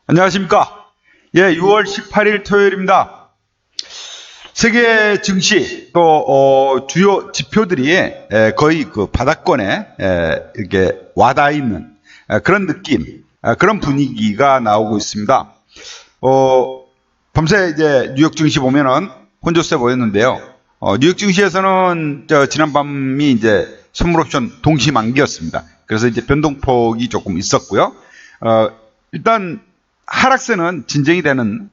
안녕하십니까. 6월 18일 토요일입니다. 세계 증시 또 주요 지표들이 거의 그 바닥권에 이렇게 와닿아 있는 그런 느낌, 그런 분위기가 나오고 있습니다. 밤새 이제 뉴욕 증시 보면은 혼조세 보였는데요. 뉴욕 증시에서는 지난 밤이 이제 선물 옵션 동시 만기였습니다. 그래서 이제 변동폭이 조금 있었고요. 일단 하락세는 진정이 되는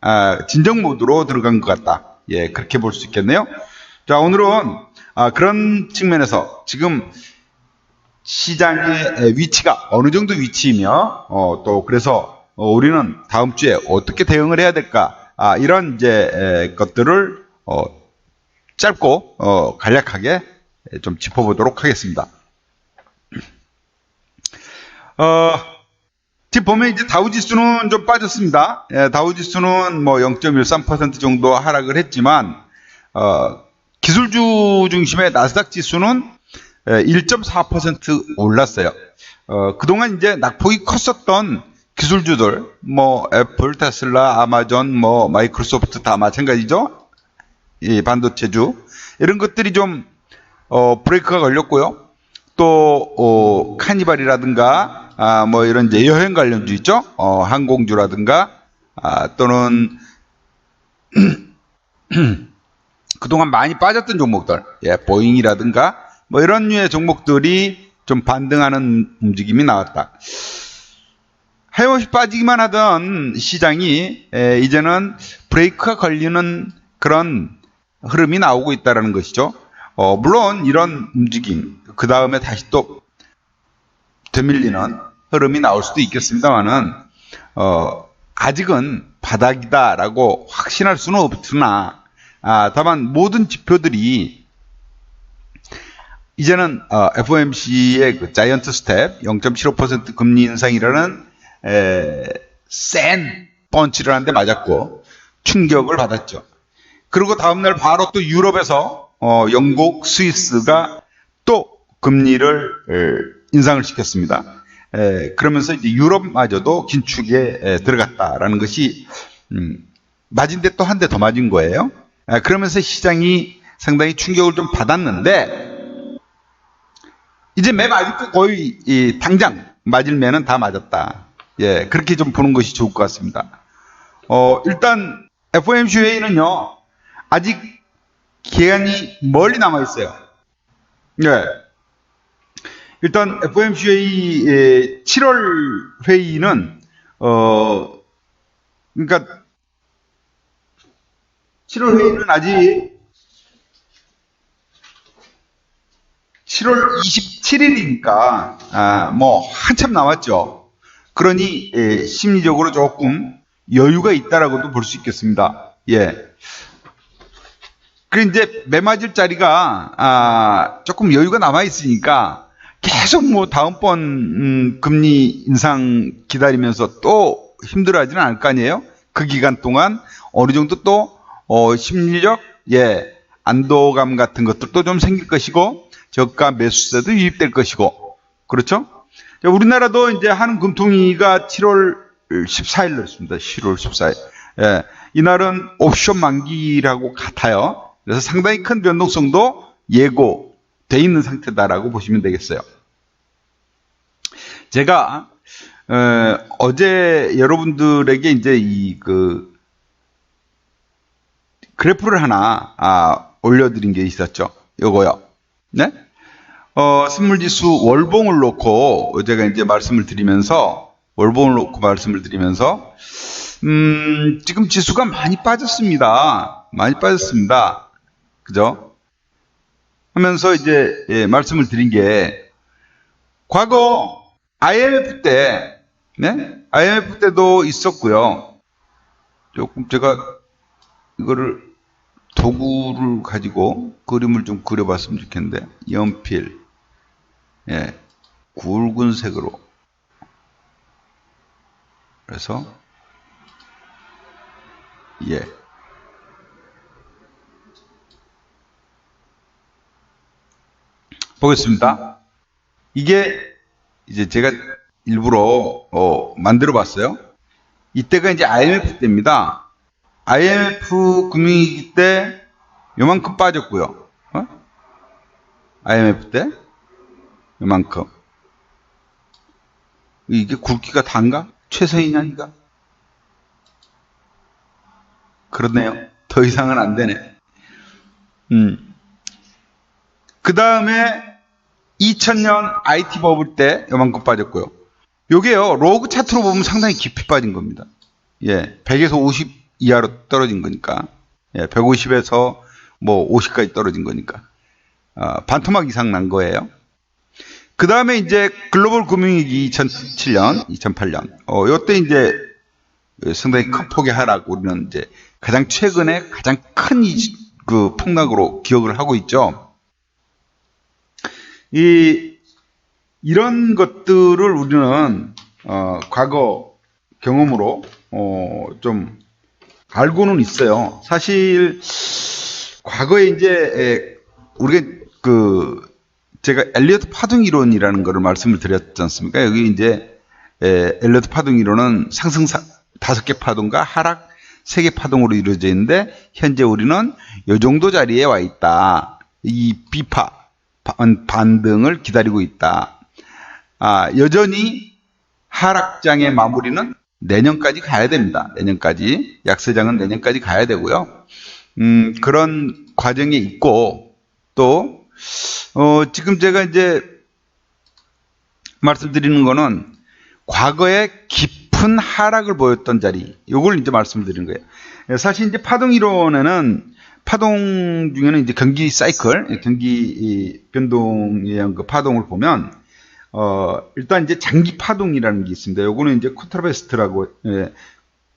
진정 모드로 들어간 것 같다. 그렇게 볼 수 있겠네요. 자, 오늘은 그런 측면에서 지금 시장의 위치가 어느 정도 위치이며 또 그래서 우리는 다음 주에 어떻게 대응을 해야 될까? 이런 이제 것들을 짧고 간략하게 좀 짚어보도록 하겠습니다. 지금 보면 이제 다우지수는 좀 빠졌습니다. 다우지수는 뭐 0.13% 정도 하락을 했지만 기술주 중심의 나스닥 지수는 1.4% 올랐어요. 그동안 이제 낙폭이 컸었던 기술주들, 뭐 애플, 테슬라, 아마존, 뭐 마이크로소프트 다 마찬가지죠. 이 반도체주 이런 것들이 좀 브레이크가 걸렸고요. 또 카니발이라든가 뭐 이런 이제 여행 관련주 있죠. 항공주라든가 또는 그동안 많이 빠졌던 종목들, 보잉이라든가 뭐 이런 류의 종목들이 좀 반등하는 움직임이 나왔다. 하염없이 빠지기만 하던 시장이 이제는 브레이크가 걸리는 그런 흐름이 나오고 있다는 것이죠. 물론 이런 움직임, 그 다음에 다시 또 되밀리는 흐름이 나올 수도 있겠습니다만은 아직은 바닥이다라고 확신할 수는 없으나 다만 모든 지표들이 이제는 FOMC의 그 자이언트 스텝 0.75% 금리 인상이라는 센 펀치를 하는데 맞았고 충격을 받았죠. 그리고 다음날 바로 또 유럽에서 영국, 스위스가 또 금리를 인상을 시켰습니다. 그러면서 이제 유럽마저도 긴축에 들어갔다라는 것이 맞은 데 또 한 대 더 맞은 거예요. 그러면서 시장이 상당히 충격을 좀 받았는데 이제 매 맞을 거 거의 당장 맞을 매는 다 맞았다. 그렇게 좀 보는 것이 좋을 것 같습니다. 일단 FOMC 회의는요 아직 기간이 멀리 남아 있어요. 일단 FOMC 회의 7월 회의는 그러니까 7월 회의는 아직 7월 27일이니까 뭐 한참 남았죠. 그러니 심리적으로 조금 여유가 있다라고도 볼 수 있겠습니다. 그래 이제 매맞을 자리가 조금 여유가 남아 있으니까 계속 뭐 다음번 금리 인상 기다리면서 또 힘들어하지는 않을 거 아니에요? 그 기간 동안 어느 정도 또 심리적 안도감 같은 것들도 좀 생길 것이고 저가 매수세도 유입될 것이고 그렇죠? 우리나라도 이제 한금통위가 7월 14일로였습니다. 7월 14일. 이날은 옵션 만기라고 같아요. 그래서 상당히 큰 변동성도 예고돼 있는 상태다라고 보시면 되겠어요. 제가 어제 여러분들에게 이제 그 그래프를 하나 올려드린 게 있었죠. 요거요. 네? 선물지수 월봉을 놓고 제가 이제 말씀을 드리면서 지금 지수가 많이 빠졌습니다. 많이 빠졌습니다. 그죠? 하면서 이제 말씀을 드린 게 과거 IMF 때, IMF 때도 있었고요. 조금 제가 이거를 도구를 가지고 그림을 좀 그려봤으면 좋겠는데 연필, 굵은색으로 그래서 보겠습니다. 이게 이제 제가 일부러 만들어 봤어요. 이때가 이제 IMF 때입니다. IMF 금융위기 때 요만큼 빠졌고요. IMF 때 요만큼. 이게 굵기가 단가? 최서이냐 니가? 그렇네요. 더 이상은 안 되네. 그 다음에 2000년 IT 버블 때 요만큼 빠졌고요. 요게요, 로그 차트로 보면 상당히 깊이 빠진 겁니다. 예, 100에서 50 이하로 떨어진 거니까. 예, 150에서 뭐 50까지 떨어진 거니까. 반토막 이상 난 거예요. 그 다음에 이제 글로벌 금융위기 2007년, 2008년. 요때 이제 상당히 큰 폭의 하락, 우리는 이제 가장 최근에 가장 큰 그 폭락으로 기억을 하고 있죠. 이런 것들을 우리는 과거 경험으로 좀 알고는 있어요. 사실 과거에 이제 우리가 제가 엘리어트 파동 이론이라는 거를 말씀을 드렸지 않습니까? 여기 이제 엘리어트 파동 이론은 상승 5개 파동과 하락 3개 파동으로 이루어져 있는데, 현재 우리는 이 정도 자리에 와 있다. 이 비파 반등을 기다리고 있다. 여전히 하락장의 마무리는 내년까지 가야 됩니다. 내년까지. 약세장은 내년까지 가야 되고요. 그런 과정에 있고, 또 지금 제가 이제 말씀드리는 거는 과거에 깊은 하락을 보였던 자리, 요걸 이제 말씀드리는 거예요. 사실 이제 파동 이론에는, 파동 중에는 이제 경기 사이클, 경기 변동에 의한 그 파동을 보면, 일단 이제 장기 파동이라는 게 있습니다. 요거는 이제 코트라베스트라고,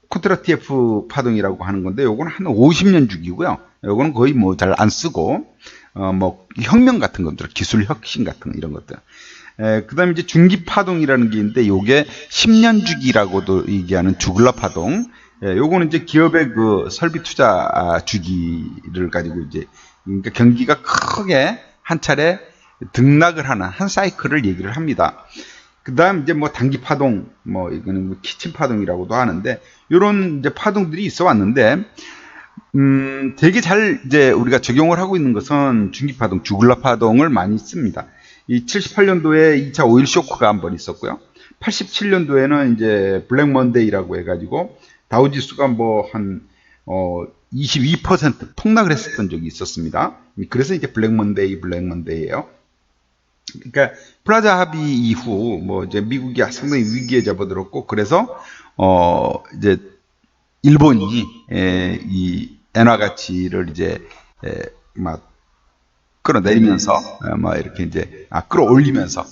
코트라TF 파동이라고 하는 건데, 요거는 한 50년 주기고요. 요거는 거의 뭐 잘 안 쓰고, 뭐 혁명 같은 것들, 기술 혁신 같은 이런 것들. 그 다음에 이제 중기 파동이라는 게 있는데, 요게 10년 주기라고도 얘기하는 주글라 파동. 요거는 이제 기업의 그 설비 투자 주기를 가지고 이제, 그러니까 경기가 크게 한 차례 등락을 하는 한 사이클을 얘기를 합니다. 그 다음 이제 뭐 단기 파동, 뭐 이거는 뭐 키친 파동이라고도 하는데, 요런 이제 파동들이 있어 왔는데, 되게 잘 이제 우리가 적용을 하고 있는 것은 중기 파동, 주글라 파동을 많이 씁니다. 이 78년도에 2차 오일 쇼크가 한 번 있었고요. 87년도에는 이제 블랙 먼데이라고 해가지고 다우지수가 뭐 한 22% 폭락을 했었던 적이 있었습니다. 그래서 이제 블랙 먼데이예요. 그러니까 플라자 합의 이후 뭐 이제 미국이 상당히 위기에 접어들었고, 그래서 이제 일본이 이 엔화 가치를 이제 막 끌어내리면서 뭐 이렇게 이제 끌어올리면서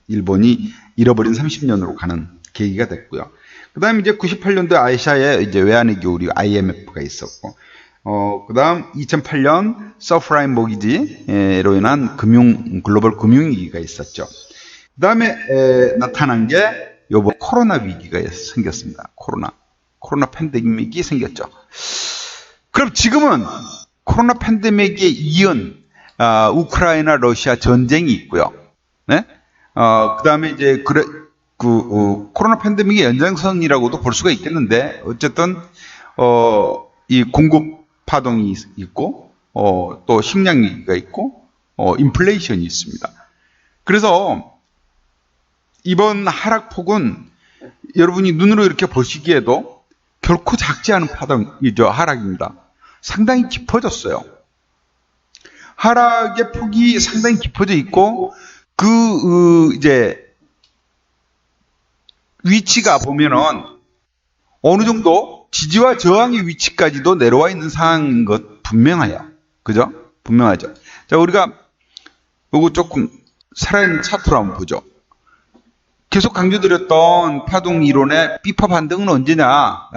일본이 잃어버린 30년으로 가는 계기가 됐고요. 그다음 이제 98년도 아시아에 이제 외환의 교류 IMF가 있었고, 그다음 2008년 서프라임 모기지로 인한 글로벌 금융위기가 있었죠. 그다음에 나타난 게 요번 코로나 위기가 생겼습니다. 코로나 팬데믹이 생겼죠. 그럼 지금은 코로나 팬데믹에 이은 우크라이나 러시아 전쟁이 있고요. 네? 그다음에 이제 코로나 팬데믹의 연장선이라고도 볼 수가 있겠는데, 어쨌든 이 공급 파동이 있고, 또 식량 위기가 있고, 인플레이션이 있습니다. 그래서 이번 하락폭은 여러분이 눈으로 이렇게 보시기에도 결코 작지 않은 하락입니다. 상당히 깊어졌어요. 하락의 폭이 상당히 깊어져 있고, 이제 위치가 보면은 어느 정도 지지와 저항의 위치까지도 내려와 있는 상황인 것 분명해요. 그죠? 분명하죠. 자, 우리가 요거 조금 살아있는 차트로 한번 보죠. 계속 강조드렸던 파동 이론의 비파 반등은 언제냐?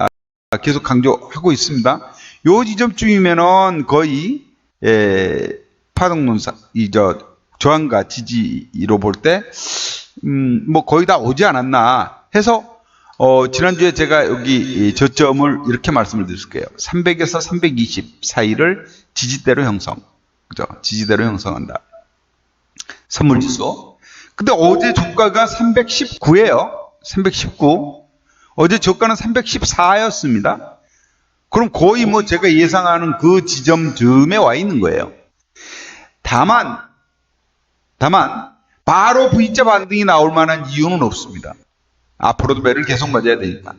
계속 강조하고 있습니다. 요 지점쯤이면은 거의 파동론사, 저항과 지지로 볼 때, 뭐 거의 다 오지 않았나 해서, 지난주에 제가 여기 저점을 이렇게 말씀을 드릴게요. 300에서 320 사이를 지지대로 형성. 그죠? 지지대로 형성한다. 선물지수. 근데 어제 주가가 319예요. 319. 어제 저가는 314였습니다. 그럼 거의 뭐 제가 예상하는 그 지점쯤에 와 있는 거예요. 다만 바로 V자 반등이 나올 만한 이유는 없습니다. 앞으로도 매를 계속 맞아야 되니까.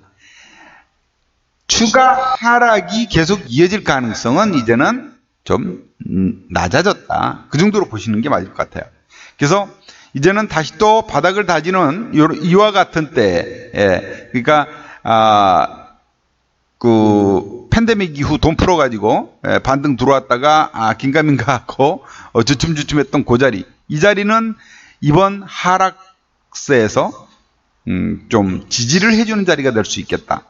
추가 하락이 계속 이어질 가능성은 이제는 좀 낮아졌다. 그 정도로 보시는 게 맞을 것 같아요. 그래서 이제는 다시 또 바닥을 다지는 이와 같은 때, 그러니까 그 팬데믹 이후 돈 풀어가지고 반등 들어왔다가 긴가민가 하고 주춤주춤했던 그 자리, 이 자리는 이번 하락세에서 좀 지지를 해주는 자리가 될 수 있겠다.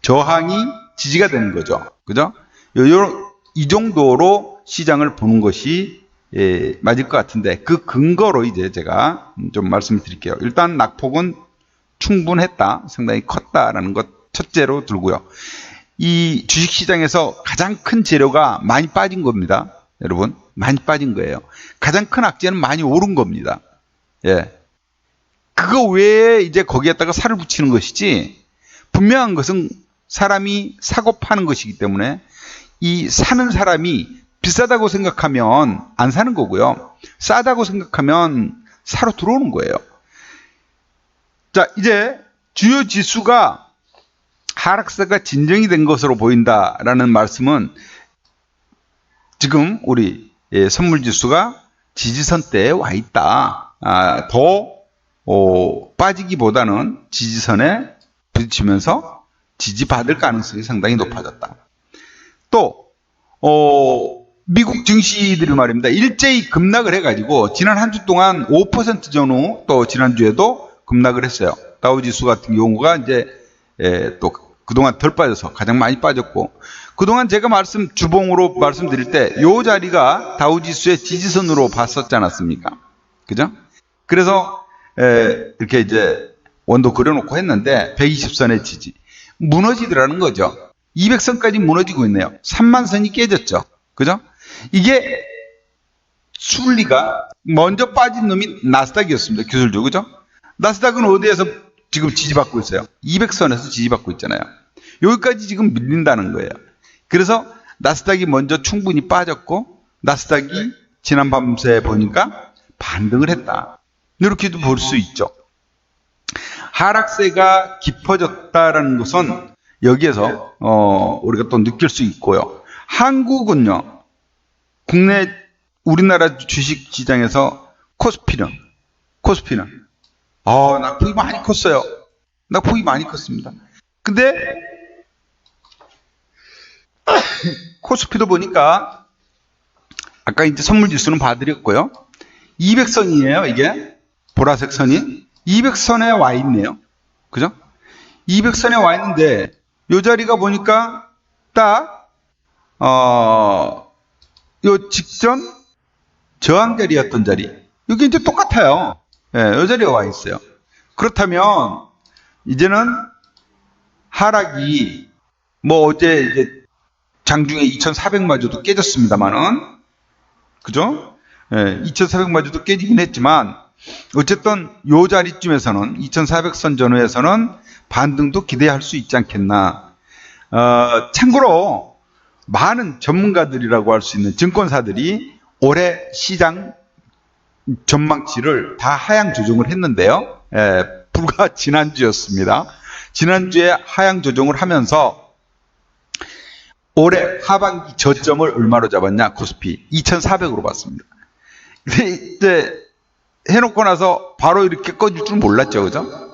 저항이 지지가 되는 거죠. 그죠? 이 정도로 시장을 보는 것이 맞을 것 같은데, 그 근거로 이제 제가 좀 말씀을 드릴게요. 일단 낙폭은 충분했다, 상당히 컸다라는 것 첫째로 들고요. 이 주식시장에서 가장 큰 재료가 많이 빠진 겁니다. 여러분, 많이 빠진 거예요. 가장 큰 악재는 많이 오른 겁니다. 예. 그거 외에 이제 거기에다가 살을 붙이는 것이지, 분명한 것은 사람이 사고 파는 것이기 때문에 이 사는 사람이 비싸다고 생각하면 안 사는 거고요. 싸다고 생각하면 사러 들어오는 거예요. 자, 이제 주요 지수가 하락세가 진정이 된 것으로 보인다라는 말씀은 지금 우리 선물지수가 지지선대에 와 있다. 더 빠지기보다는 지지선에 부딪히면서 지지받을 가능성이 상당히 높아졌다. 또 미국 증시들이 말입니다. 일제히 급락을 해가지고 지난 한 주 동안 5% 전후 또 지난주에도 급락을 했어요. 다우지수 같은 경우가 이제 또 그동안 덜 빠져서 가장 많이 빠졌고, 그동안 제가 주봉으로 말씀드릴 때 요 자리가 다우지수의 지지선으로 봤었지 않았습니까? 그죠? 그래서 이렇게 이제 원도 그려놓고 했는데 120선의 지지 무너지더라는 거죠. 200선까지 무너지고 있네요. 3만선이 깨졌죠. 그죠? 이게 순리가 먼저 빠진 놈이 나스닥이었습니다. 기술적으로. 그죠? 나스닥은 어디에서 지금 지지받고 있어요? 200선에서 지지받고 있잖아요. 여기까지 지금 밀린다는 거예요. 그래서 나스닥이 먼저 충분히 빠졌고, 나스닥이 지난 밤새 보니까 반등을 했다. 이렇게도 볼 수 있죠. 하락세가 깊어졌다라는 것은 여기에서 우리가 또 느낄 수 있고요. 한국은요, 우리나라 주식 시장에서 코스피는 낙폭이 많이 컸어요. 낙폭이 많이 컸습니다. 근데 코스피도 보니까 아까 이제 선물지수는 봐드렸고요. 200선이에요, 이게. 보라색 선이 200선에 와 있네요. 그죠? 200선에 와 있는데 요 자리가 보니까 딱 요 직전 저항 자리였던 자리, 여기 이제 똑같아요. 예, 요 자리에 와 있어요. 그렇다면 이제는 하락이 뭐 어제 이제 장중에 2400마저도 깨졌습니다만은, 그죠? 예, 2400마저도 깨지긴 했지만 어쨌든 요 자리쯤에서는 2400선 전후에서는 반등도 기대할 수 있지 않겠나. 참고로 많은 전문가들이라고 할 수 있는 증권사들이 올해 시장 전망치를 다 하향 조정을 했는데요. 불과 지난주였습니다. 지난주에 하향 조정을 하면서 올해 하반기 저점을 얼마로 잡았냐? 코스피 2400으로 봤습니다. 근데 이제 해놓고 나서 바로 이렇게 꺼질 줄 몰랐죠. 그죠?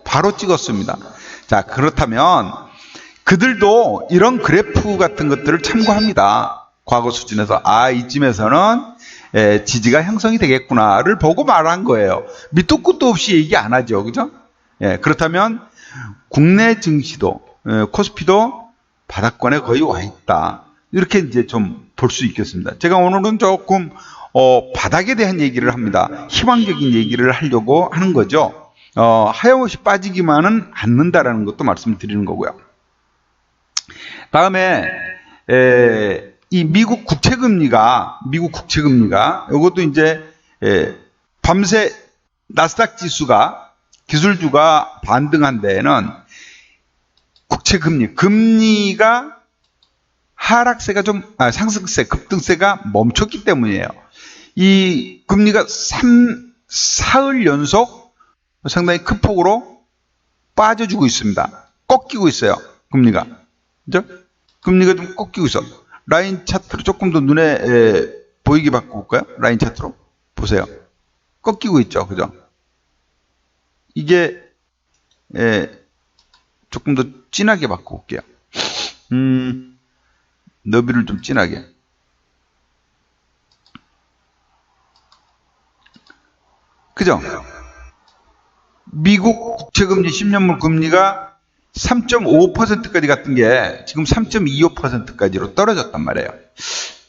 바로 찍었습니다. 자, 그렇다면 그들도 이런 그래프 같은 것들을 참고합니다. 과거 수준에서 이쯤에서는 지지가 형성이 되겠구나를 보고 말한 거예요. 밑도 끝도 없이 얘기 안 하죠. 그죠? 그렇다면 국내 증시도 코스피도 바닥권에 거의 와 있다. 이렇게 이제 좀 볼 수 있겠습니다. 제가 오늘은 조금 바닥에 대한 얘기를 합니다. 희망적인 얘기를 하려고 하는 거죠. 하염없이 빠지기만은 않는다라는 것도 말씀을 드리는 거고요. 다음에 이 미국 국채금리가 이것도 이제 밤새 나스닥 지수가 기술주가 반등한 데에는 국채 금리가 하락세가 상승세, 급등세가 멈췄기 때문이에요. 이 금리가 사흘 연속 상당히 큰 폭으로 빠져주고 있습니다. 꺾이고 있어요. 금리가. 그죠? 금리가 좀 꺾이고 있어. 라인 차트로 조금 더 눈에 보이게 바꿔볼까요? 라인 차트로. 보세요. 꺾이고 있죠. 그죠? 이게, 조금 더 진하게 바꿔볼게요. 너비를 좀 진하게. 그죠? 미국 국채금리 10년물 금리가 3.5%까지 갔던 게 지금 3.25%까지로 떨어졌단 말이에요.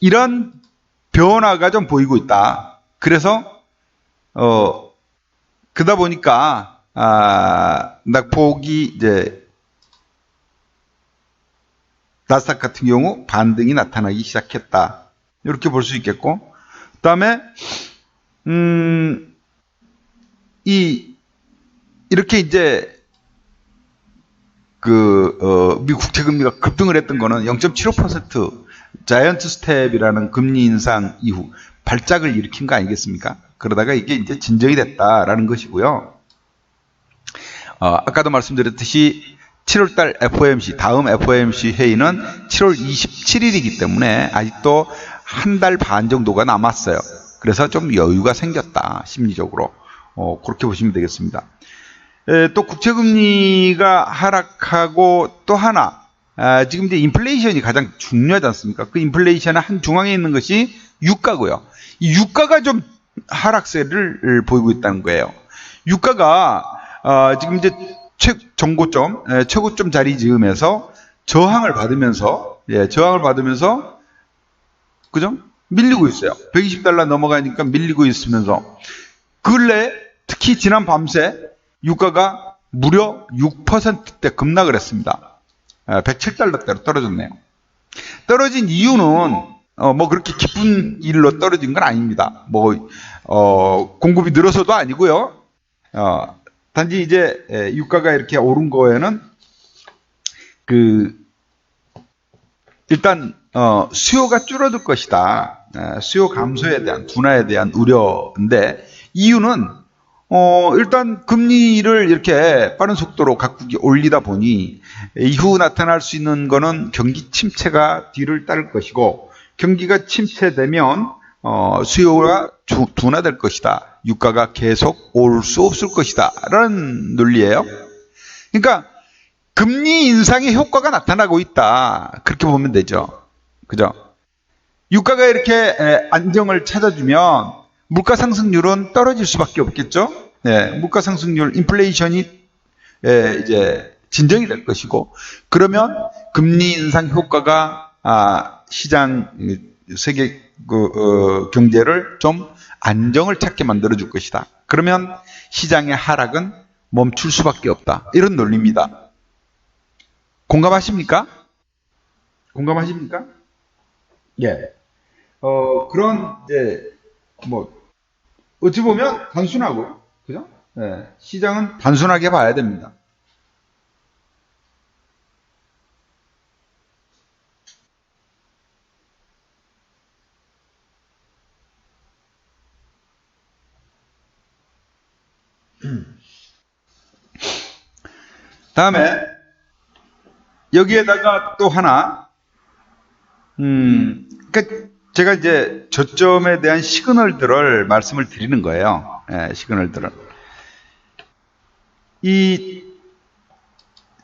이런 변화가 좀 보이고 있다. 그래서 그러다 보니까 낙폭이 이제 나스닥 같은 경우 반등이 나타나기 시작했다. 이렇게 볼 수 있겠고, 그 다음에 이렇게 이제 미국 국채 금리가 급등을 했던 거는 0.75% 자이언트 스텝이라는 금리 인상 이후 발작을 일으킨 거 아니겠습니까? 그러다가 이게 이제 진정이 됐다라는 것이고요. 아까도 말씀드렸듯이 7월달 FOMC, 다음 FOMC 회의는 7월 27일이기 때문에 아직도 한 달 반 정도가 남았어요. 그래서 좀 여유가 생겼다, 심리적으로. 그렇게 보시면 되겠습니다. 또 국채금리가 하락하고 또 하나, 지금 이제 인플레이션이 가장 중요하지 않습니까? 그 인플레이션의 한 중앙에 있는 것이 유가고요. 이 유가가 좀 하락세를 보이고 있다는 거예요. 유가가 지금 이제 최고점 자리 지으면서 저항을 받으면서 그죠? 밀리고 있어요. 120달러 넘어가니까 밀리고 있으면서 근래 특히 지난 밤새 유가가 무려 6%대 급락을 했습니다. 107달러대로 떨어졌네요. 떨어진 이유는 뭐 그렇게 기쁜 일로 떨어진 건 아닙니다. 공급이 늘어서도 아니고요. 단지 이제 유가가 이렇게 오른 거에는 일단 수요가 줄어들 것이다. 수요 감소에 대한 둔화에 대한 우려인데, 이유는 일단 금리를 이렇게 빠른 속도로 각국이 올리다 보니 이후 나타날 수 있는 거는 경기 침체가 뒤를 따를 것이고, 경기가 침체되면 수요가 둔화될 것이다. 유가가 계속 오를 수 없을 것이다. 라는 논리예요. 그러니까 금리 인상의 효과가 나타나고 있다. 그렇게 보면 되죠. 그죠? 유가가 이렇게 안정을 찾아주면 물가 상승률은 떨어질 수밖에 없겠죠. 물가 상승률, 인플레이션이 이제 진정이 될 것이고, 그러면 금리 인상 효과가 시장 세계 경제를 좀 안정을 찾게 만들어 줄 것이다. 그러면 시장의 하락은 멈출 수밖에 없다. 이런 논리입니다. 공감하십니까? 예. 그런 이제 어찌 보면 단순하고요. 그죠? 예. 시장은 단순하게 봐야 됩니다. 다음에 여기에다가 또 하나, 그러니까 제가 이제 저점에 대한 시그널들을 말씀을 드리는 거예요. 시그널들을. 이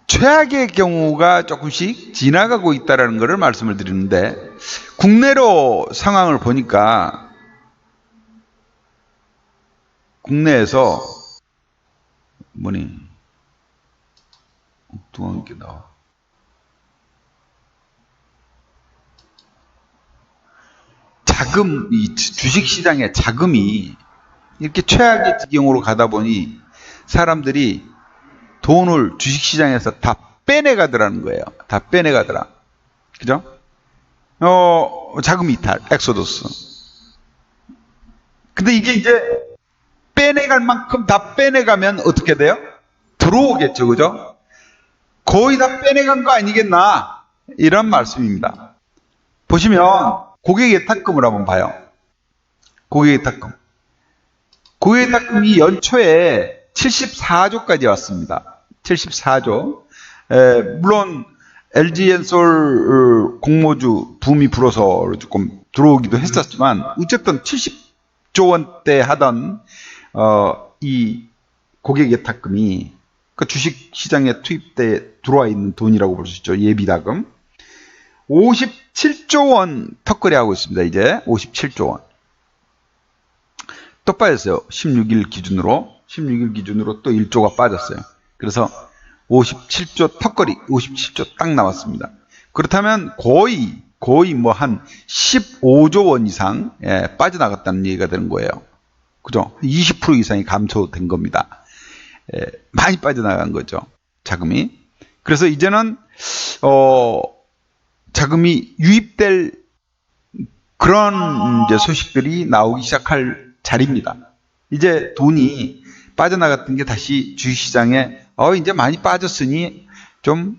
최악의 경우가 조금씩 지나가고 있다는 것을 말씀을 드리는데, 국내로 상황을 보니까 국내에서 엉뚱한 게 나와. 이 주식시장의 자금이 이렇게 최악의 지경으로 가다 보니 사람들이 돈을 주식시장에서 다 빼내가더라는 거예요. 다 빼내가더라. 그죠? 자금 이탈, 엑소더스. 근데 이게 이제 빼내갈 만큼 다 빼내가면 어떻게 돼요? 들어오겠죠. 그죠? 거의 다 빼내간 거 아니겠나? 이런 말씀입니다. 보시면 고객 예탁금을 한번 봐요. 고객 예탁금. 고객 예탁금이 연초에 74조까지 왔습니다. 74조. 물론 LG엔솔 공모주 붐이 불어서 조금 들어오기도 했었지만 어쨌든 70조 원대 하던 이 고객 예탁금이 그 주식 시장에 투입돼 들어와 있는 돈이라고 볼 수 있죠. 예비자금. 57조 원 턱걸이 하고 있습니다. 이제 57조 원. 또 빠졌어요. 16일 기준으로 또 1조가 빠졌어요. 그래서 57조 턱걸이, 57조 딱 나왔습니다. 그렇다면 거의 뭐 한 15조 원 이상 빠져나갔다는 얘기가 되는 거예요. 그죠? 20% 이상이 감소된 겁니다. 많이 빠져나간 거죠. 자금이. 그래서 이제는 자금이 유입될 그런 이제 소식들이 나오기 시작할 자리입니다. 이제 돈이 빠져나갔던 게 다시 주식시장에 이제 많이 빠졌으니 좀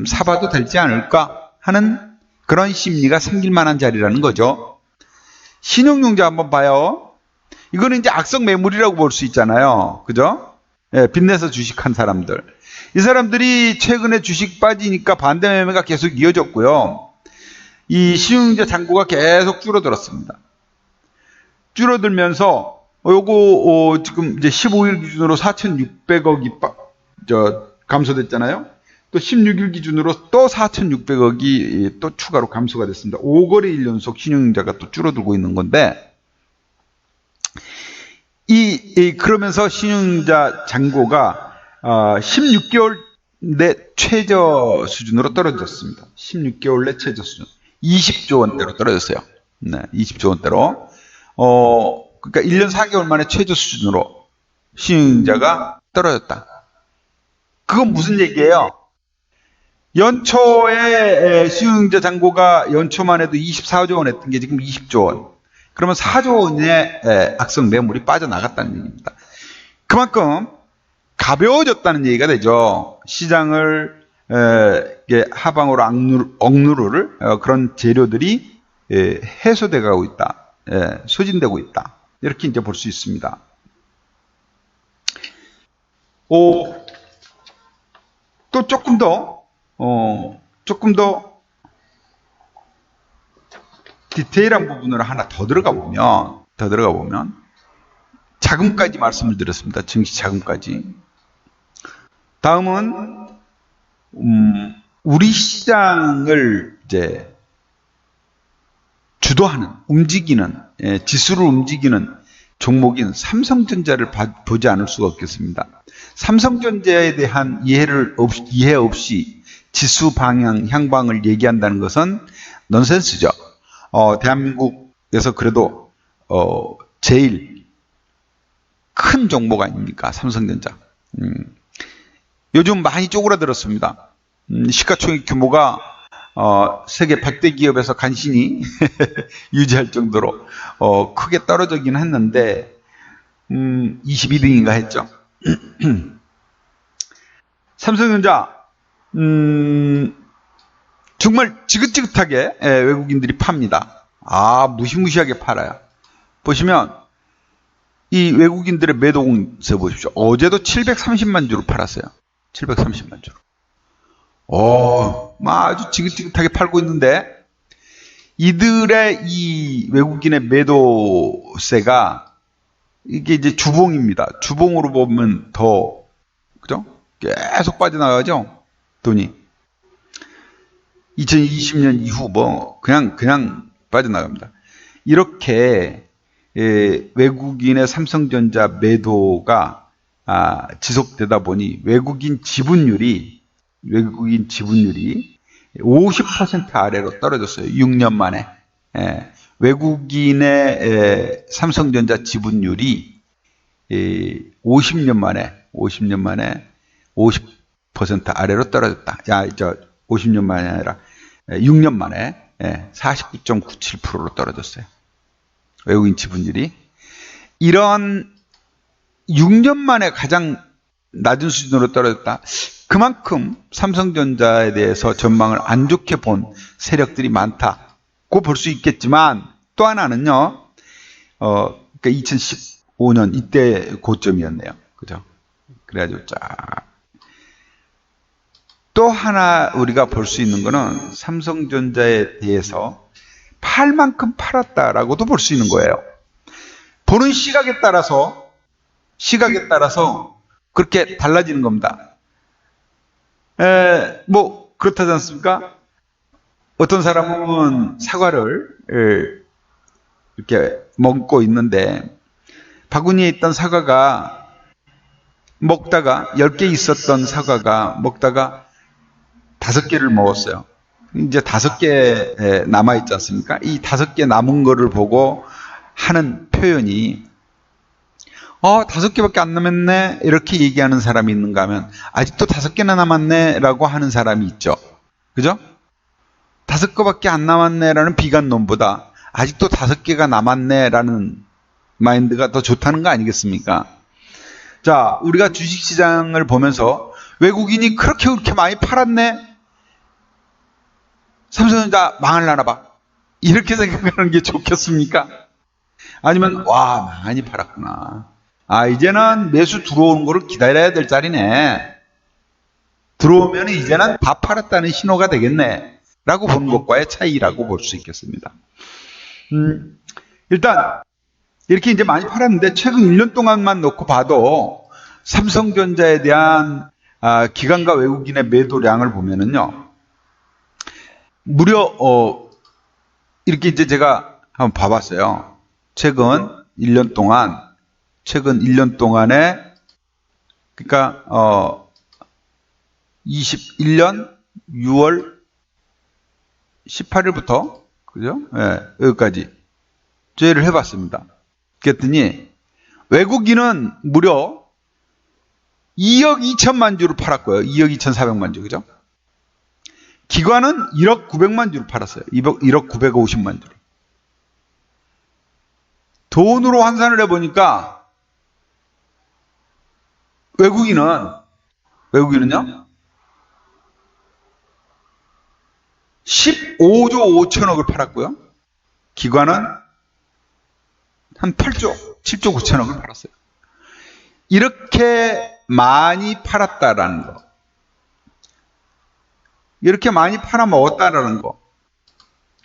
사봐도 되지 않을까 하는 그런 심리가 생길 만한 자리라는 거죠. 신용융자 한번 봐요. 이거는 이제 악성 매물이라고 볼 수 있잖아요. 그죠? 빚내서 주식한 사람들. 이 사람들이 최근에 주식 빠지니까 반대 매매가 계속 이어졌고요. 이 신용융자 잔고가 계속 줄어들었습니다. 줄어들면서 요거 지금 이제 15일 기준으로 4,600억이 감소됐잖아요. 또 16일 기준으로 또 4,600억이 또 추가로 감소가 됐습니다. 5거래일 연속 신용융자가 또 줄어들고 있는 건데 그러면서 신용융자 잔고가 16개월 내 최저 수준으로 떨어졌습니다. 16개월 내 최저 수준. 20조 원대로 떨어졌어요. 네, 20조 원대로. 그러니까 1년 4개월 만에 최저 수준으로 신용융자가 떨어졌다. 그건 무슨 얘기예요? 연초에 신용융자 잔고가 연초만 해도 24조 원 했던 게 지금 20조 원. 그러면 4조 원의 악성 매물이 빠져나갔다는 얘기입니다. 그만큼 가벼워졌다는 얘기가 되죠. 시장을 하방으로 억누를 그런 재료들이 해소돼 가고 있다. 소진되고 있다. 이렇게 이제 볼 수 있습니다. 또 조금 더 디테일한 부분으로 하나 더 들어가 보면 자금까지 말씀을 드렸습니다. 증시 자금까지. 다음은 우리 시장을 이제 주도하는, 움직이는, 지수를 움직이는 종목인 삼성전자를 보지 않을 수가 없겠습니다. 삼성전자에 대한 이해 없이 지수 방향, 향방을 얘기한다는 것은 넌센스죠. 대한민국에서 그래도 제일 큰 종목 아닙니까? 삼성전자. 요즘 많이 쪼그라들었습니다. 시가총액 규모가 세계 100대 기업에서 간신히 유지할 정도로 크게 떨어지긴 했는데 22등인가 했죠. 삼성전자 정말 지긋지긋하게 외국인들이 팝니다. 무시무시하게 팔아요. 보시면 이 외국인들의 매도 공세 보십시오. 어제도 730만 주로 팔았어요. 730만 주로. 아주 지긋지긋하게 팔고 있는데 이들의 이 외국인의 매도세가 이게 이제 주봉입니다. 주봉으로 보면 더 그죠? 계속 빠져나가죠. 돈이 2020년 이후 그냥 빠져나갑니다. 이렇게 외국인의 삼성전자 매도가 지속되다 보니 외국인 지분율이 50% 아래로 떨어졌어요. 6년 만에. 외국인의 삼성전자 지분율이 50년 만에 50% 아래로 떨어졌다. 50년 만이 아니라 6년 만에 49.97%로 떨어졌어요. 외국인 지분율이. 이런 6년 만에 가장 낮은 수준으로 떨어졌다. 그만큼 삼성전자에 대해서 전망을 안 좋게 본 세력들이 많다고 볼 수 있겠지만, 또 하나는요, 그러니까 2015년 이때 고점이었네요. 그죠? 그래가지고 또 하나 우리가 볼 수 있는 거는 삼성전자에 대해서 팔 만큼 팔았다라고도 볼 수 있는 거예요. 보는 시각에 따라서 그렇게 달라지는 겁니다. 뭐 그렇다지 않습니까? 어떤 사람은 사과를 이렇게 먹고 있는데, 바구니에 있던 사과가 먹다가 10개 있었던 사과가 먹다가 5개를 먹었어요. 이제 5개 남아있지 않습니까? 이 5개 남은 거를 보고 하는 표현이 5개밖에 안 남았네 이렇게 얘기하는 사람이 있는가 하면, 아직도 5개나 남았네 라고 하는 사람이 있죠. 그죠? 5개밖에 안 남았네 라는 비관론보다 아직도 5개가 남았네 라는 마인드가 더 좋다는 거 아니겠습니까? 자, 우리가 주식시장을 보면서 외국인이 그렇게 많이 팔았네, 삼성전자 망할라나 봐, 이렇게 생각하는 게 좋겠습니까? 아니면 와, 많이 팔았구나, 이제는 매수 들어오는 거를 기다려야 될 자리네, 들어오면 이제는 다 팔았다는 신호가 되겠네 라고 보는 것과의 차이라고 볼 수 있겠습니다. 일단 이렇게 이제 많이 팔았는데, 최근 1년 동안만 놓고 봐도 삼성전자에 대한 기관과 외국인의 매도량을 보면은요, 무려 이렇게 이제 제가 한번 봐봤어요. 최근 1년 동안에, 그러니까 21년 6월 18일부터 그죠? 여기까지 조회를 해봤습니다. 그랬더니 외국인은 무려 2억 2천만 주를 팔았고요. 2억 2,400만 주, 그죠? 기관은 1억 900만 주를 팔았어요. 1억 950만 주. 돈으로 환산을 해보니까 외국인은요 15조 5천억을 팔았고요. 기관은 한 7조 9천억을 팔았어요. 이렇게 많이 팔았다라는 거, 이렇게 많이 팔아먹었다라는 거,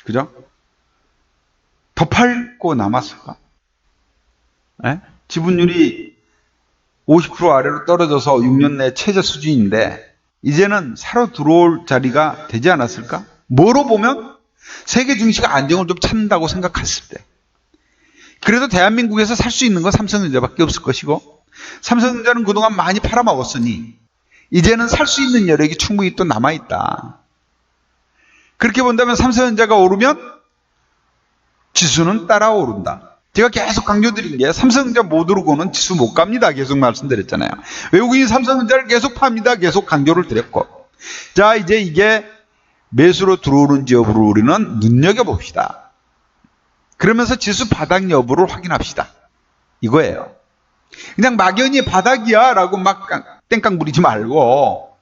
그죠? 더 팔고 남았을까? 지분율이 50% 아래로 떨어져서 6년 내 최저 수준인데, 이제는 사러 들어올 자리가 되지 않았을까? 뭐로 보면 세계 증시가 안정을 좀 찾는다고 생각했을 때, 그래도 대한민국에서 살 수 있는 건 삼성전자밖에 없을 것이고, 삼성전자는 그동안 많이 팔아먹었으니 이제는 살 수 있는 여력이 충분히 또 남아있다. 그렇게 본다면 삼성전자가 오르면 지수는 따라 오른다. 제가 계속 강조드린 게, 삼성전자 못 오르고는 지수 못 갑니다. 계속 말씀드렸잖아요. 외국인이 삼성전자를 계속 팝니다. 계속 강조를 드렸고. 자, 이제 이게 매수로 들어오는지 여부를 우리는 눈여겨봅시다. 그러면서 지수 바닥 여부를 확인합시다. 이거예요. 그냥 막연히 바닥이야 라고 막 땡깡 부리지 말고,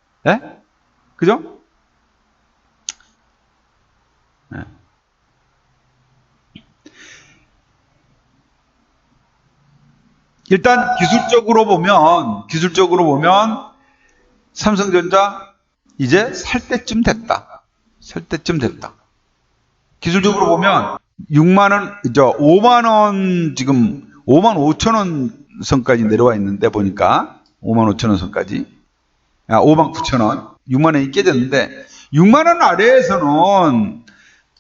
그죠? 일단 기술적으로 보면 삼성전자 이제 살 때쯤 됐다. 기술적으로 보면 5만 원, 지금 5만 5천 원 선까지 내려와 있는데, 보니까 5만 5천 원 선까지, 5만 9천 원, 6만 원이 깨졌는데, 6만 원 아래에서는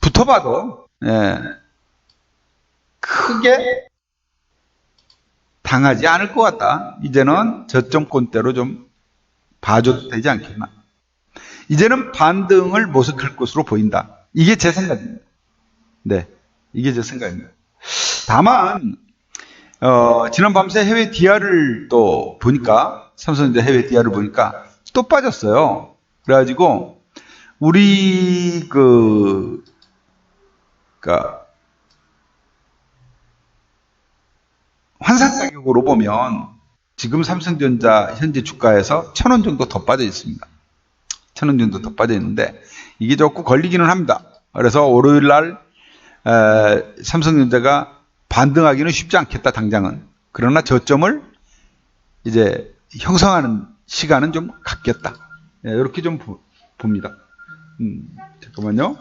붙어봐도 크게 당하지 않을 것 같다. 이제는 저점권대로 좀 봐줘도 되지 않겠나. 이제는 반등을 모색할 것으로 보인다. 이게 제 생각입니다. 네, 이게 제 생각입니다. 다만 지난 밤새 해외 DR을 또 보니까, 삼성전자 해외 DR을 보니까 또 빠졌어요. 그래가지고 우리 환산 가격으로 보면 지금 삼성전자 현재 주가에서 1,000원 정도 더 빠져 있습니다. 1,000원 정도 더 빠져 있는데 이게 조금 걸리기는 합니다. 그래서 월요일 날 삼성전자가 반등하기는 쉽지 않겠다 당장은. 그러나 저점을 이제 형성하는 시간은 좀 갖겠다. 이렇게 좀 봅니다. 잠깐만요.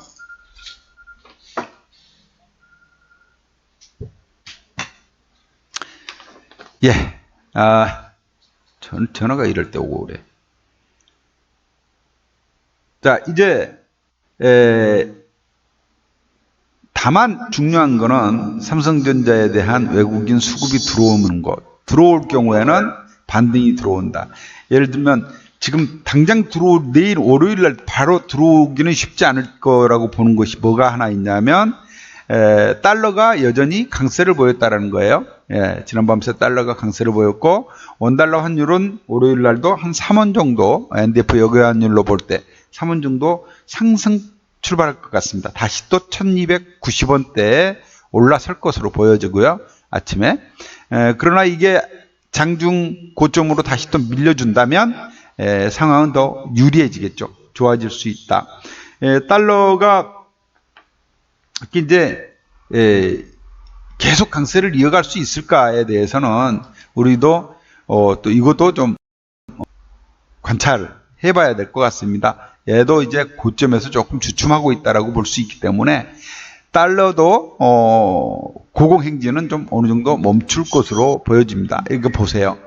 예. 전화가 이럴 때 오고 그래. 자, 이제 다만 중요한 거는 삼성전자에 대한 외국인 수급이 들어오는 것. 들어올 경우에는 반등이 들어온다. 예를 들면 지금 당장 내일 월요일 날 바로 들어오기는 쉽지 않을 거라고 보는 것이 뭐가 하나 있냐면 달러가 여전히 강세를 보였다라는 거예요. 지난밤새 달러가 강세를 보였고 원달러 환율은 월요일 날도 한 3원 정도 NDF 역외 환율로 볼 때 3원 정도 상승 출발할 것 같습니다. 다시 또 1290원대에 올라설 것으로 보여지고요. 아침에. 그러나 이게 장중 고점으로 다시 또 밀려준다면 상황은 더 유리해지겠죠. 좋아질 수 있다. 달러가 이제 계속 강세를 이어갈 수 있을까에 대해서는 우리도 또 이것도 좀 관찰을 해봐야 될 것 같습니다. 얘도 이제 고점에서 조금 주춤하고 있다라고 볼 수 있기 때문에 달러도 고공행진은 좀 어느 정도 멈출 것으로 보여집니다. 이거 보세요.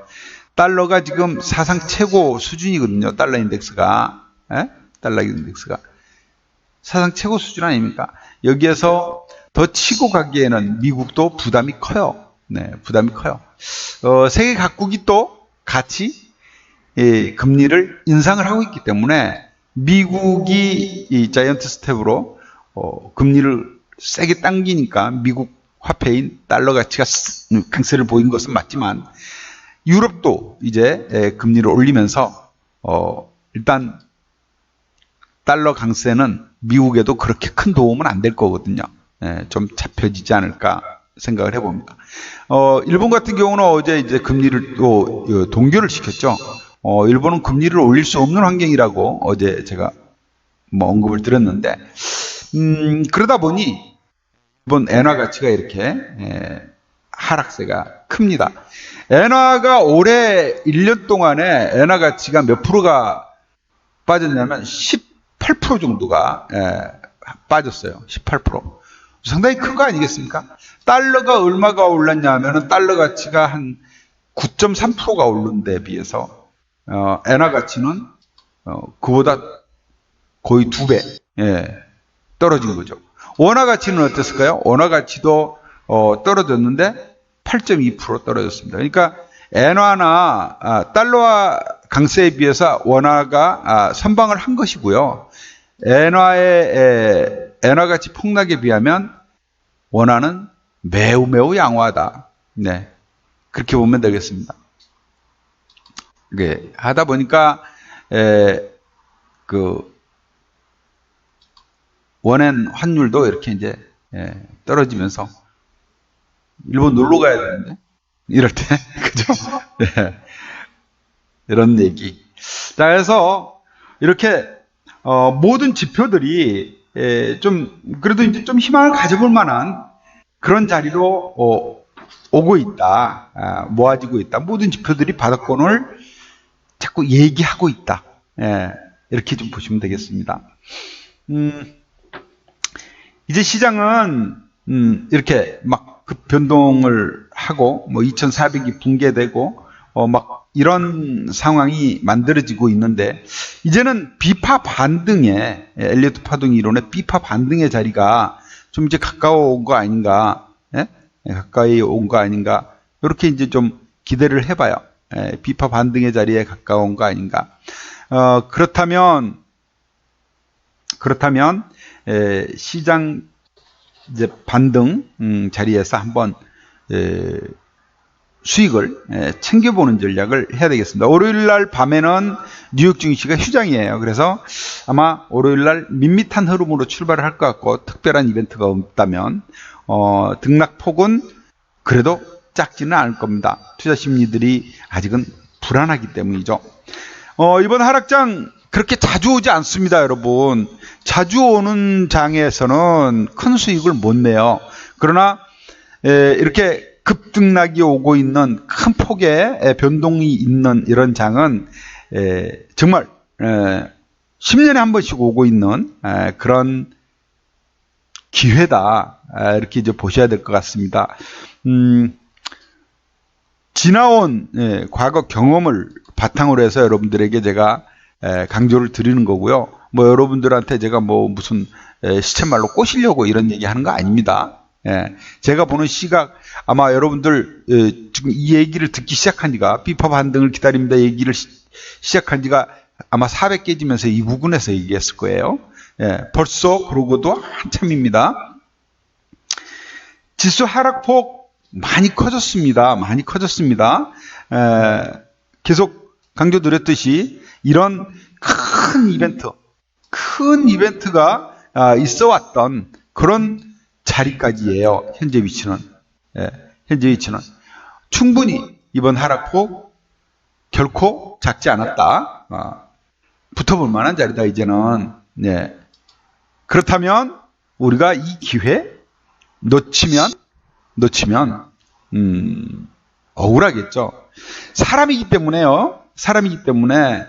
달러가 지금 사상 최고 수준이거든요. 달러 인덱스가. 달러 인덱스가. 사상 최고 수준 아닙니까? 여기에서 더 치고 가기에는 미국도 부담이 커요. 네, 부담이 커요. 세계 각국이 또 같이 금리를 인상을 하고 있기 때문에 미국이 이 자이언트 스텝으로 금리를 세게 당기니까 미국 화폐인 달러 가치가 강세를 보인 것은 맞지만 유럽도 이제 금리를 올리면서 일단 달러 강세는 미국에도 그렇게 큰 도움은 안 될 거거든요. 좀 잡혀지지 않을까 생각을 해봅니다. 일본 같은 경우는 어제 이제 금리를 또 동결을 시켰죠. 일본은 금리를 올릴 수 없는 환경이라고 어제 제가 뭐 언급을 드렸는데, 그러다 보니 일본 엔화 가치가 이렇게 하락세가 큽니다. 엔화가 올해 1년 동안에 엔화 가치가 몇 프로가 빠졌냐면 18% 정도가 빠졌어요. 18%. 상당히 큰 거 아니겠습니까? 달러가 얼마가 올랐냐 하면은 달러 가치가 한 9.3%가 오른 데 비해서 엔화 가치는 그보다 거의 2배 떨어진 거죠. 원화 가치는 어땠을까요? 원화 가치도 떨어졌는데 8.2% 떨어졌습니다. 그러니까 엔화나 달러와 강세에 비해서 원화가 선방을 한 것이고요. 엔화 가치 폭락에 비하면 원화는 매우 양호하다. 네, 그렇게 보면 되겠습니다. 네, 하다 보니까 그 원엔 환율도 이렇게 이제 떨어지면서 일본 놀러 가야 되는데 이럴 때 그죠? 네. 이런 얘기. 자, 그래서 이렇게 모든 지표들이 좀 그래도 이제 좀 희망을 가져볼 만한 그런 자리로 오고 있다. 모아지고 있다. 모든 지표들이 바닥권을 자꾸 얘기하고 있다. 이렇게 좀 보시면 되겠습니다. 이제 시장은 이렇게 막 급변동을 하고 뭐 2,400이 붕괴되고 막 이런 상황이 만들어지고 있는데 이제는 비파 반등의 엘리어트 파동 이론의 비파 반등의 자리가 좀 이제 가까워 온 거 아닌가? 가까이 온 거 아닌가? 이렇게 이제 좀 기대를 해봐요. 비파 반등의 자리에 가까운 거 아닌가? 그렇다면 시장 이제 반등 자리에서 한번 수익을 챙겨보는 전략을 해야 되겠습니다. 월요일 날 밤에는 뉴욕 증시가 휴장이에요. 그래서 아마 월요일 날 밋밋한 흐름으로 출발을 할 것 같고 특별한 이벤트가 없다면 등락폭은 그래도 작지는 않을 겁니다. 투자 심리들이 아직은 불안하기 때문이죠. 이번 하락장 그렇게 자주 오지 않습니다, 여러분. 자주 오는 장에서는 큰 수익을 못 내요. 그러나 이렇게 급등락이 오고 있는 큰 폭의 변동이 있는 이런 장은 정말 10년에 한 번씩 오고 있는 그런 기회다. 이렇게 이제 보셔야 될 것 같습니다. 지나온 과거 경험을 바탕으로 해서 여러분들에게 제가 강조를 드리는 거고요. 뭐 여러분들한테 제가 뭐 무슨 시쳇말로 꼬시려고 이런 얘기 하는 거 아닙니다. 제가 보는 시각, 아마 여러분들 지금 이 얘기를 듣기 시작한 지가, 비파 반등을 기다립니다 얘기를 시작한 지가 아마 400 깨지면서 이 부근에서 얘기했을 거예요. 벌써 그러고도 한참입니다. 지수 하락폭 많이 커졌습니다. 많이 커졌습니다. 계속 강조드렸듯이 이런 큰 이벤트가 있어 왔던 그런 자리까지예요. 현재 위치는. 현재 위치는. 충분히 이번 하락폭 결코 작지 않았다. 붙어볼 만한 자리다, 이제는. 그렇다면 우리가 이 기회 놓치면 억울하겠죠. 사람이기 때문에요. 사람이기 때문에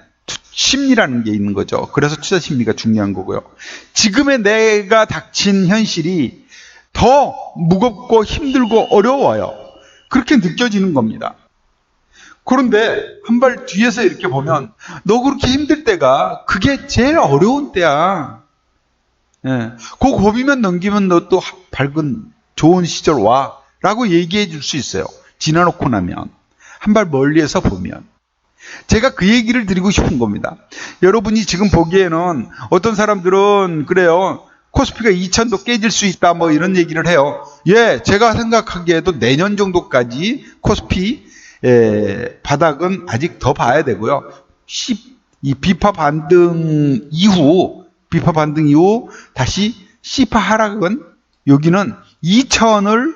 심리라는 게 있는 거죠. 그래서 투자 심리가 중요한 거고요. 지금의 내가 닥친 현실이 더 무겁고 힘들고 어려워요. 그렇게 느껴지는 겁니다. 그런데 한 발 뒤에서 이렇게 보면 너 그렇게 힘들 때가 그게 제일 어려운 때야. 그 고비면 넘기면 너 또 밝은 좋은 시절 와 라고 얘기해 줄 수 있어요. 지나놓고 나면. 한 발 멀리에서 보면. 제가 그 얘기를 드리고 싶은 겁니다. 여러분이 지금 보기에는 어떤 사람들은 그래요. 코스피가 2000도 깨질 수 있다 뭐 이런 얘기를 해요. 제가 생각하기에도 내년 정도까지 코스피 바닥은 아직 더 봐야 되고요. 이 비파 반등 이후 다시 C파 하락은 여기는 2000을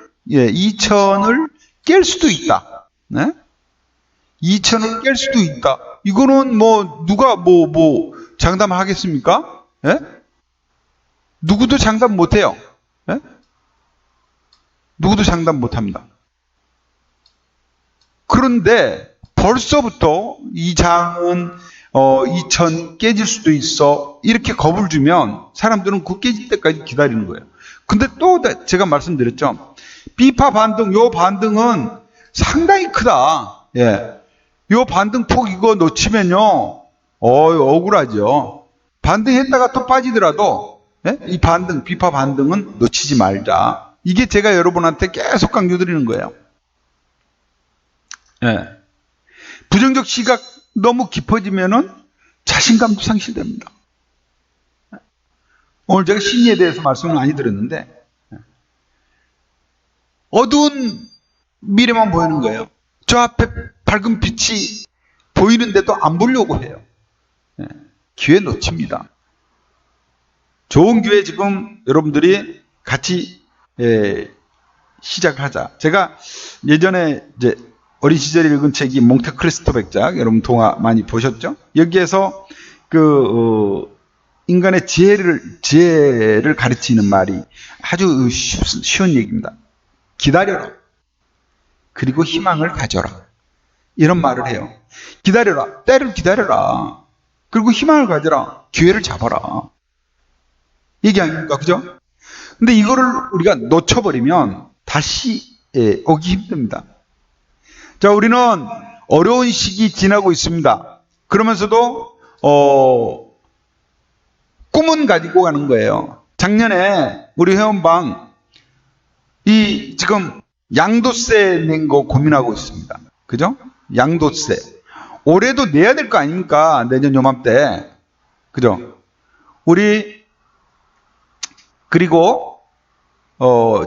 깰 수도 있다. 2000을 깰 수도 있다. 이거는 뭐 누가 뭐 장담하겠습니까? 누구도 장담 못 해요. 누구도 장담 못 합니다. 그런데 벌써부터 이 장은 2000 깨질 수도 있어. 이렇게 겁을 주면 사람들은 그 깨질 때까지 기다리는 거예요. 근데 또 제가 말씀드렸죠. 비파 반등, 요 반등은 상당히 크다. 요 반등폭 이거 놓치면요. 억울하죠. 반등했다가 또 빠지더라도 이 비파 반등은 놓치지 말자. 이게 제가 여러분한테 계속 강조드리는 거예요. 부정적 시각 너무 깊어지면은 자신감도 상실됩니다. 오늘 제가 심리에 대해서 말씀을 많이 드렸는데 어두운 미래만 보이는 거예요. 저 앞에 밝은 빛이 보이는데도 안 보려고 해요. 기회 놓칩니다. 좋은 기회 지금 여러분들이 같이 시작하자. 제가 예전에 이제 어린 시절에 읽은 책이 몽테크리스토 백작, 여러분 동화 많이 보셨죠? 여기에서 인간의 지혜를 가르치는 말이 아주 쉬운 얘기입니다. 기다려라. 그리고 희망을 가져라. 이런 말을 해요. 기다려라. 때를 기다려라. 그리고 희망을 가져라. 기회를 잡아라. 얘기 아닙니까? 그죠? 근데 이거를 우리가 놓쳐버리면 다시 오기 힘듭니다. 자, 우리는 어려운 시기 지나고 있습니다. 그러면서도 꿈은 가지고 가는 거예요. 작년에 우리 회원방 지금 양도세 낸 거 고민하고 있습니다. 그죠? 양도세. 올해도 내야 될 거 아닙니까? 내년 요맘때. 그죠? 우리 그리고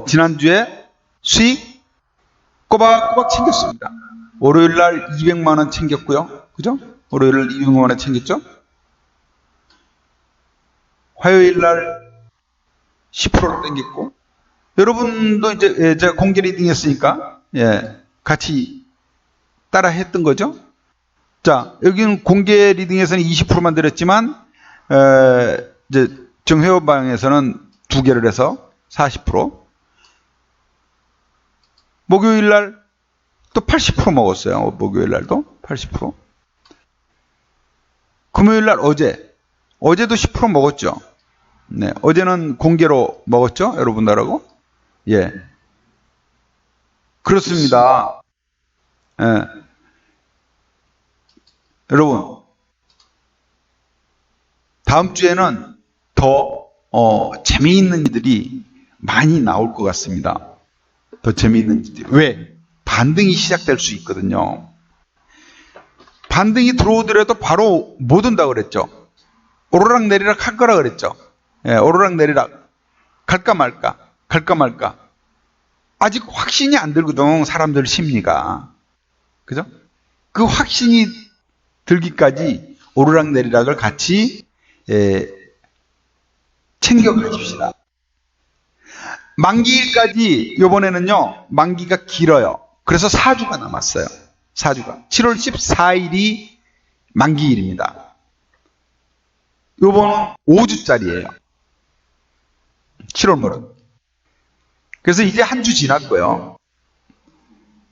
지난주에 수익 꼬박꼬박 챙겼습니다. 월요일날 200만원 챙겼고요. 그죠? 월요일날 200만원 챙겼죠? 화요일날 10%를 땡겼고, 여러분도 이제 제가 공개 리딩 했으니까 같이 따라 했던 거죠? 자, 여기는 공개 리딩에서는 20%만 드렸지만, 이제 정회원방에서는 2개를 해서 40%. 목요일 날 또 80% 먹었어요. 목요일 날도 80%. 금요일 날 어제도 10% 먹었죠. 네, 어제는 공개로 먹었죠, 여러분들하고. 예, 그렇습니다. 예. 여러분, 다음 주에는 더 재미있는 일들이 많이 나올 것 같습니다. 더 재미있는 일들이. 왜? 반등이 시작될 수 있거든요. 반등이 들어오더라도 바로 못 온다 그랬죠. 오르락 내리락 할 거라 그랬죠. 예, 오르락 내리락. 갈까 말까. 갈까 말까. 아직 확신이 안 들거든, 사람들 심리가. 그죠? 그 확신이 들기까지 오르락 내리락을 같이 챙겨 가십시다. 만기일까지 이번에는요, 만기가 길어요. 그래서 4주가 남았어요. 4주가. 7월 14일이 만기일입니다. 요번은 5주짜리예요. 7월물은. 그래서 이제 한 주 지났고요.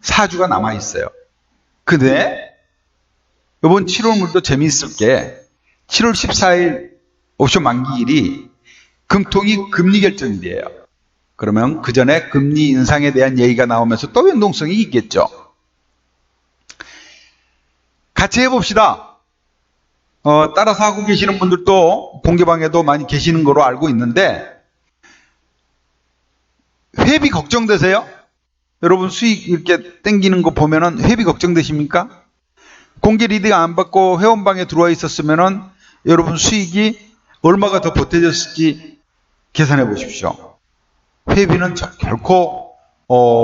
4주가 남아있어요. 근데 요번 7월물도 재미있을 게 7월 14일 옵션 만기일이 금통이 금리 결정일이에요. 그러면 그 전에 금리 인상에 대한 얘기가 나오면서 또 변동성이 있겠죠. 같이 해봅시다. 따라서 하고 계시는 분들도 공개방에도 많이 계시는 거로 알고 있는데, 회비 걱정되세요? 여러분 수익 이렇게 땡기는 거 보면은 회비 걱정되십니까? 공개 리딩 안 받고 회원방에 들어와 있었으면은 여러분 수익이 얼마가 더 보태졌을지 계산해 보십시오. 회비는 결코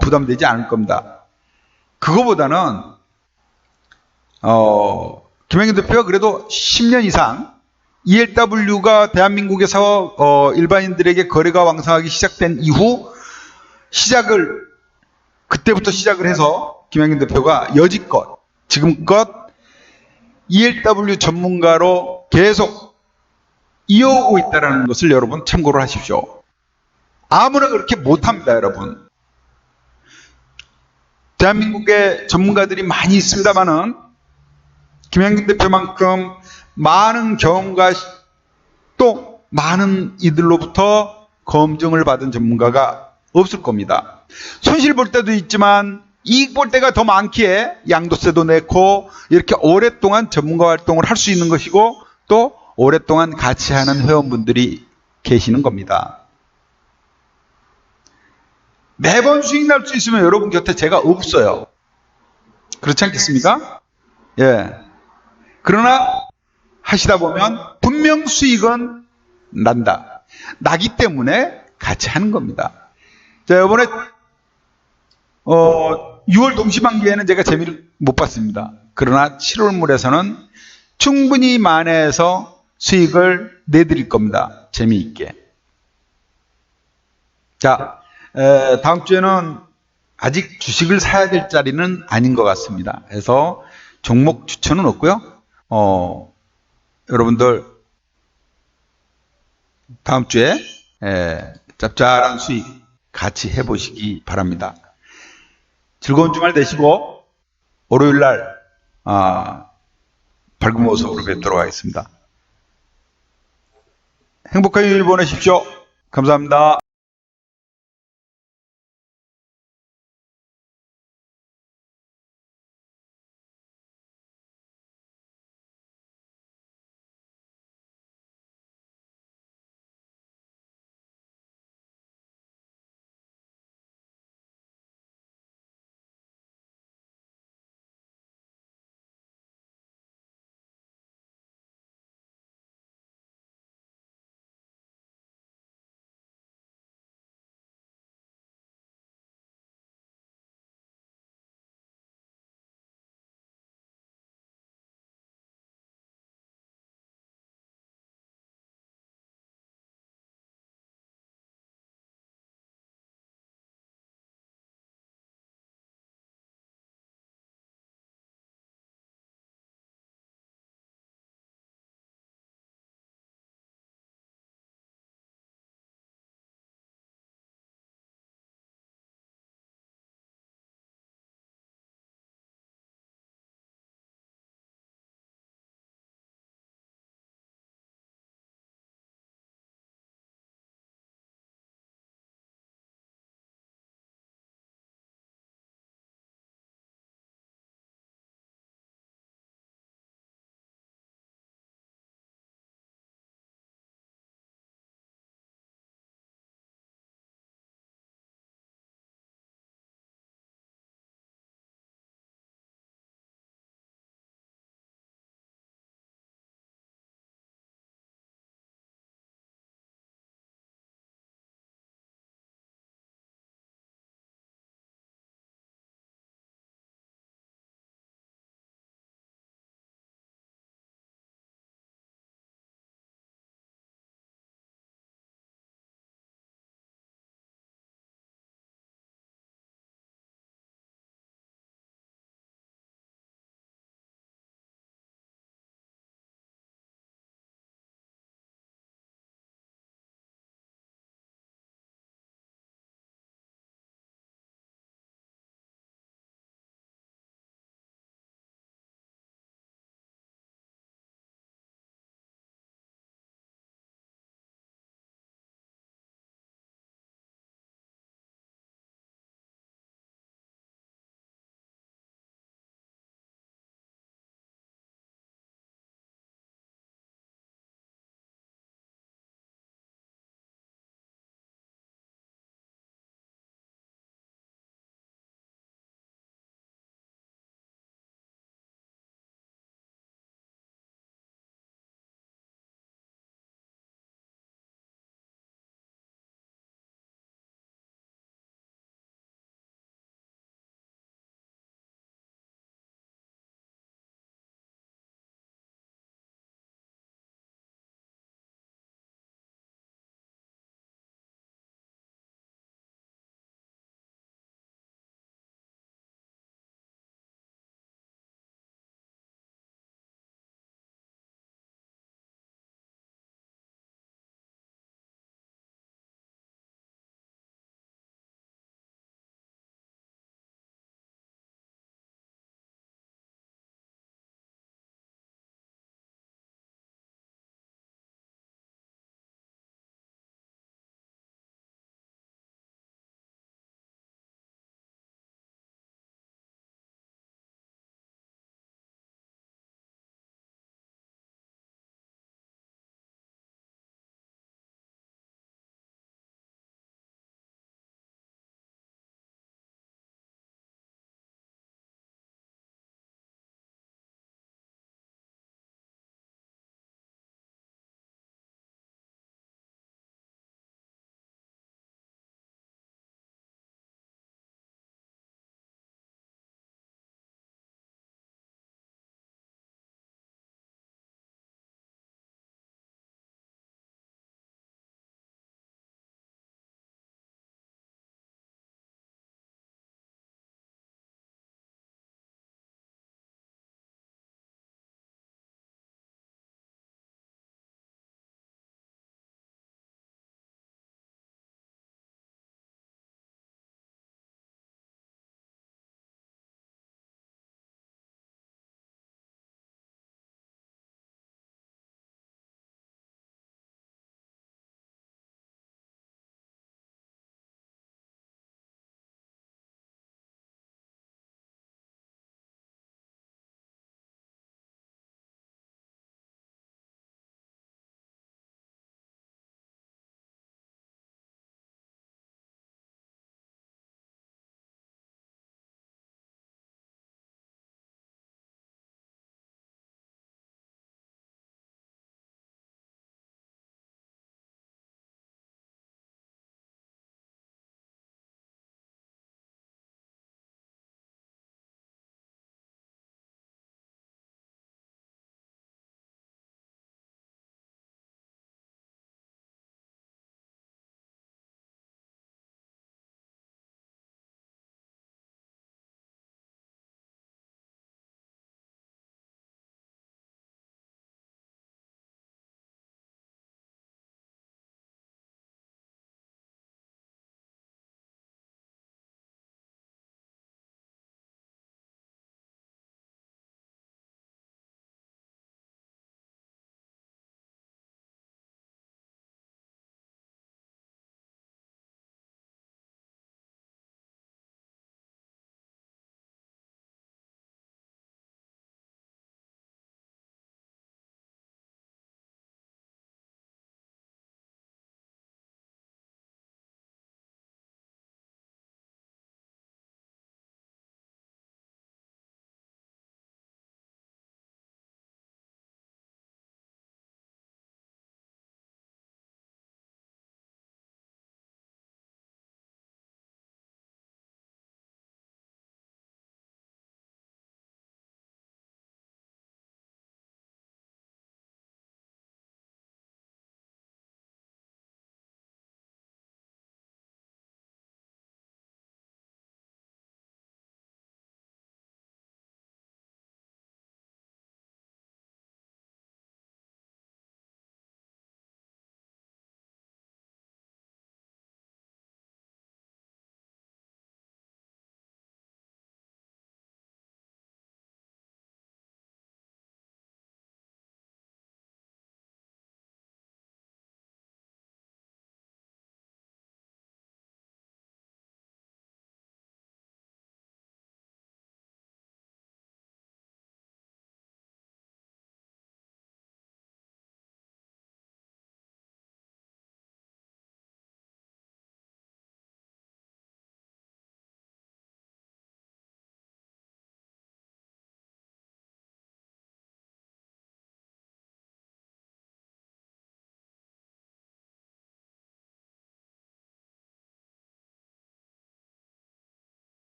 부담되지 않을 겁니다. 그거보다는 김영균 대표가 그래도 10년 이상 ELW가 대한민국에서 일반인들에게 거래가 왕성하기 시작된 이후 그때부터 시작을 해서 김영균 대표가 여지껏 지금껏 ELW 전문가로 계속 이어오고 있다는 것을 여러분 참고를 하십시오. 아무나 그렇게 못합니다, 여러분. 대한민국에 전문가들이 많이 있습니다만은 김영균 대표만큼 많은 경험과 또 많은 이들로부터 검증을 받은 전문가가 없을 겁니다. 손실 볼 때도 있지만 이익 볼 때가 더 많기에 양도세도 내고 이렇게 오랫동안 전문가 활동을 할 수 있는 것이고 또 오랫동안 같이 하는 회원분들이 계시는 겁니다. 매번 수익 날 수 있으면 여러분 곁에 제가 없어요. 그렇지 않겠습니까? 예. 그러나 하시다 보면 분명 수익은 난다. 나기 때문에 같이 하는 겁니다. 자, 이번에 6월 동시만기에는 제가 재미를 못 봤습니다. 그러나 7월물에서는 충분히 만회해서 수익을 내드릴 겁니다. 재미있게. 자, 다음 주에는 아직 주식을 사야 될 자리는 아닌 것 같습니다. 그래서 종목 추천은 없고요. 여러분들 다음 주에 짭짤한 수익 같이 해보시기 바랍니다. 즐거운 주말 되시고 월요일 날 밝은 모습으로 뵙도록 하겠습니다. 행복한 일요일 보내십시오. 감사합니다.